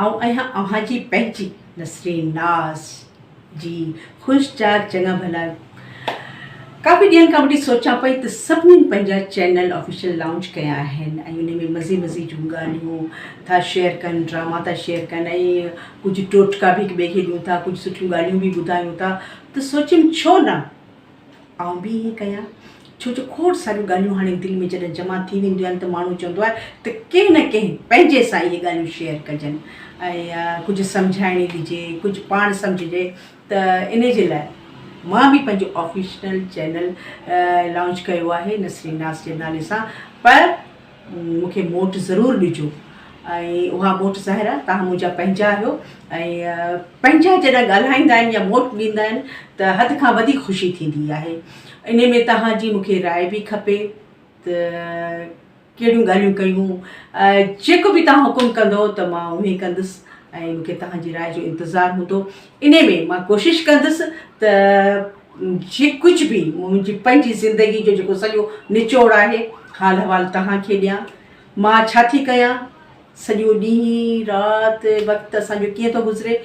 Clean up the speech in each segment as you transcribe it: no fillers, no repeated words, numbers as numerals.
जी पंहिंजी नसरीन नाज़ जी ख़ुशि चाक चङा भला काफ़ी ॾींहंनि खां वठी सोचां पई त सभिनीनि पंहिंजा चैनल ऑफिशियल लॉन्च कया आहिनि ऐं उन में मज़े जूं ॻाल्हियूं था शेयर कनि, ड्रामा था शेयर कनि ऐं कुझु टोटका बि हिक ॿिए खे ॾियूं था, कुझु सुठियूं ॻाल्हियूं बि ॿुधायूं था। त सोचियमि छो न आउं बि ईअं कयां, छो जो खोड़ सारियूं ॻाल्हियूं हाणे दिलि में जॾहिं जमा थी वेंदियूं आहिनि त माण्हू चवंदो आहे त कंहिं न कंहिं पंहिंजे सां इहे ॻाल्हियूं शेयर कजनि ऐं कुझु सम्झाइणी ॾिजे, कुझु पाण सम्झिजे। त इन जे लाइ मां बि पंहिंजो ऑफिशियल चैनल लॉन्च कयो आहे नसरीन नाज़ जे नाले सां। पर मूंखे मोट ज़रूरु ॾिजो ऐं उहा मोट ज़ाहिर आहे तव्हां मुंहिंजा पंहिंजा आहियो ऐं पंहिंजा जॾहिं ॻाल्हाईंदा आहिनि या मोट ॾींदा आहिनि त हद खां वधीक ख़ुशी थींदी आहे। इन में तव्हांजी मूंखे राय बि खपे त कहिड़ियूं ॻाल्हियूं कयूं, जेको बि तव्हां हुकुम कंदो त मां उहे कंदुसि ऐं मूंखे तव्हांजी राय जो इंतज़ारु हूंदो। इन में मां कोशिशि कंदुसि त जे कुझु बि मुंहिंजी पंहिंजी ज़िंदगी जो जेको सॼो निचोड़ आहे हाल अहिवाल तव्हांखे ॾियां। मां छा थी कयां, सॼो ॾींहुं राति वक़्तु असांजो कीअं थो गुज़रे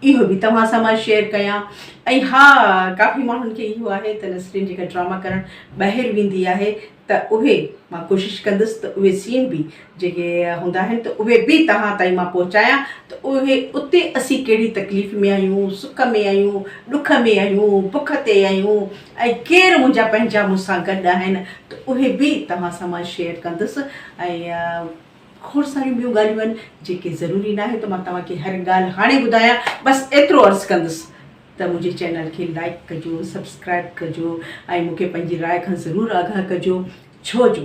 इहो बि तव्हां सां मां शेयर कयां। ऐं हा, काफ़ी माण्हुनि खे इहो आहे त नसरीन जेका ड्रामा करणु ॿाहिरि वेंदी आहे त उहे मां कोशिशि कंदुसि त उहे सीन बि जेके हूंदा आहिनि त उहे बि तव्हां ताईं मां पहुचायां त उहे उते असीं कहिड़ी तकलीफ़ में आहियूं, सुख में आहियूं, ॾुख में आहियूं, बुख ते आहियूं ऐं केरु मुंहिंजा पंहिंजा मूंसां गॾु आहिनि त उहे बि तव्हां सां मां शेयर कंदुसि। ऐं खोड़ सारियूं ॿियूं ॻाल्हियूं आहिनि जेके ज़रूरी न आहे त मां तव्हांखे हर ॻाल्हि हाणे ॿुधायां। बसि एतिरो अर्ज़ु कंदुसि त मुंहिंजे चैनल खे लाइक कजो, सब्सक्राइब कजो ऐं मूंखे पंहिंजी राय खां ज़रूरु आगाह कजो। छो जो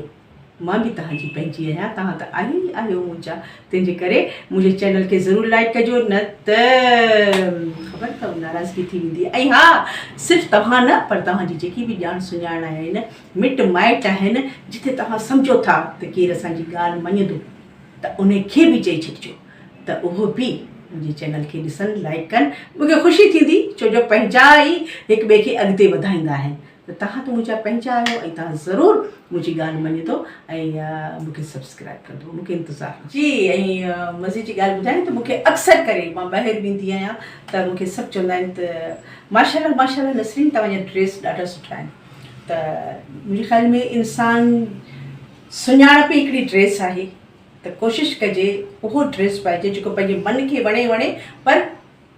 मां बि तव्हांजी पंहिंजी आहियां, तव्हां त आहियो ई आहियो मुंहिंजा। तंहिंजे करे मुंहिंजे चैनल खे ज़रूरु लाइक कजो, न त ख़बर अथव नाराज़गी थी वेंदी। ऐं हा, सिर्फ़ु तव्हां न पर तव्हांजी जेकी बि ॼाण सुञाण आहिनि, मिट माइट आहिनि, जिथे तव्हां सम्झो था त केरु असांजी ॻाल्हि मञंदो त उन खे बि चई छॾिजो त उहो बि मुंहिंजे चैनल खे ॾिसनि, लाइक कनि। मूंखे ख़ुशी थींदी छो जो पंहिंजा ई हिक ॿिए खे अॻिते वधाईंदा आहिनि। त तव्हां त मुंहिंजा पंहिंजा आहियो ऐं तव्हां ज़रूरु मुंहिंजी ॻाल्हि मञंदो ऐं मूंखे सब्सक्राइब कंदो, मूंखे इंतज़ारु जी। ऐं मज़े जी ॻाल्हि ॿुधायां त मूंखे अक्सर करे मां ॿाहिरि वेंदी आहियां त मूंखे सभु चवंदा आहिनि त माशाल्लाह माशाल्लाह नसरीन तव्हांजा ड्रेस ॾाढा सुठा आहिनि। त मुंहिंजे ख़्याल में इंसानु सुञाणप हिकिड़ी ड्रेस आहे त कोशिशि कजे उहो ड्रेस पाइजे जेको पंहिंजे मन खे वणे पर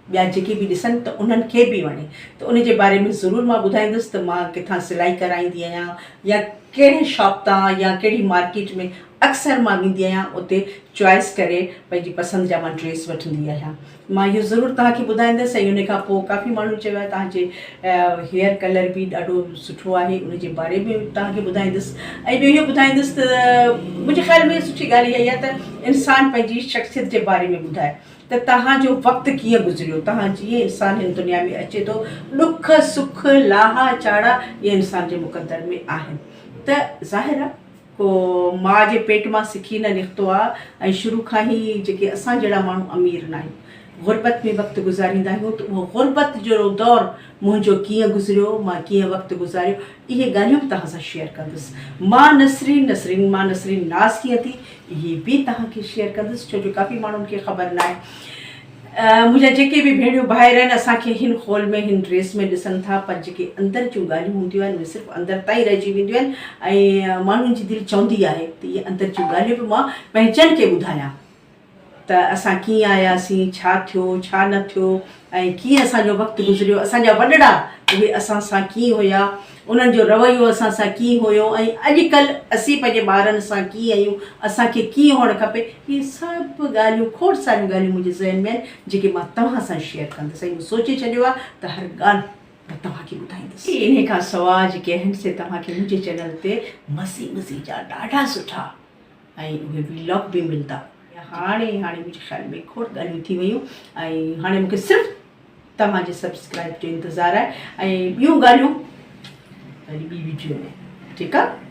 ॿिया जेके बि ॾिसनि त उन्हनि खे बि वणे। त उन जे बारे में ज़रूरु मां ॿुधाईंदुसि त मां किथां सिलाई कराईंदी आहियां या कहिड़े शॉप तां या कहिड़ी मार्केट में अक्सर मां वेंदी आहियां, उते चॉइस करे पंहिंजी पसंदि जा मां ड्रेस वठंदी आहियां। मां इहो ज़रूरु तव्हांखे ॿुधाईंदसि। ऐं उन खां पोइ काफ़ी माण्हू चयो आहे तव्हांजे हेयर कलर बि ॾाढो सुठो आहे, उन जे बारे में तव्हांखे ॿुधाईंदुसि। ऐं ॿियो इहो ॿुधाईंदुसि त मुंहिंजे ख़्याल में सुठी ॻाल्हि इहा आहे त इंसानु पंहिंजी शख़्सियत जे बारे में ॿुधाए त तव्हांजो वक़्तु कीअं गुज़रियो, तव्हां जीअं इंसानु हिन दुनिया में अचे थो, ॾुख सुख लाहा चाड़ा इहे इंसान जे मुक़दर में आहिनि। त ज़ाहिर आहे को माउ जे पेट मां सिखी न निकितो आहे ऐं शुरू खां ई जेके असां जहिड़ा माण्हू अमीर न आहियूं, ग़ुर्बत में वक़्तु गुज़ारींदा आहियूं त उहो ग़ुर्बत जो दौरु मुंहिंजो कीअं गुज़रियो, मां कीअं वक़्तु गुज़ारियो, इहे ॻाल्हियूं बि तव्हां सां शेयर कंदुसि। मां नसरीन नाज़ कीअं थी इहे बि तव्हांखे शेयर कंदुसि छो जो काफ़ी माण्हुनि खे ख़बर न आहे। मुंहिंजा जेके बि भेणियूं भाइर आहिनि असांखे हिन हॉल में हिन ड्रेस में ॾिसनि था, पर जेके अंदरि जूं ॻाल्हियूं हूंदियूं आहिनि उहे सिर्फ़ु अंदरि ताईं रहिजी वेंदियूं आहिनि। ऐं माण्हुनि जी दिलि चवंदी आहे त इहे अंदरि जूं ॻाल्हियूं बि मां पंहिंजनि खे ॿुधायां त असां कीअं आयासीं, छा थियो छा न थियो ऐं कीअं असांजो वक़्तु गुज़रियो, असांजा वॾड़ा उहे असां सां कीअं हुया, उन्हनि जो रवैयो असां सां कीअं हुयो ऐं अॼुकल्ह असीं पंहिंजे ॿारनि सां कीअं आहियूं, असांखे कीअं हुअणु खपे। इहे सभु ॻाल्हियूं खोड़ सारियूं ॻाल्हियूं मुंहिंजे ज़हन में आहिनि जेके मां तव्हां सां शेयर कंदसि। ऐं मूं सोचे छॾियो आहे त हर ॻाल्हि मां तव्हांखे ॿुधाईंदसि। इन खां सवाइ जेके आहिनि से तव्हांखे मुंहिंजे चैनल ते मज़े जा ॾाढा सुठा ऐं उहे व्लॉग बि मिलंदा। हाणे मुंहिंजे ख़्याल में खोड़ ॻाल्हियूं थी वियूं ऐं हाणे मूंखे सिर्फ़ु तव्हांजे सब्सक्राइब जो इंतज़ारु आहे ऐं ॿियूं ॻाल्हियूं वरी ॿी वीडियो में। ठीकु आहे।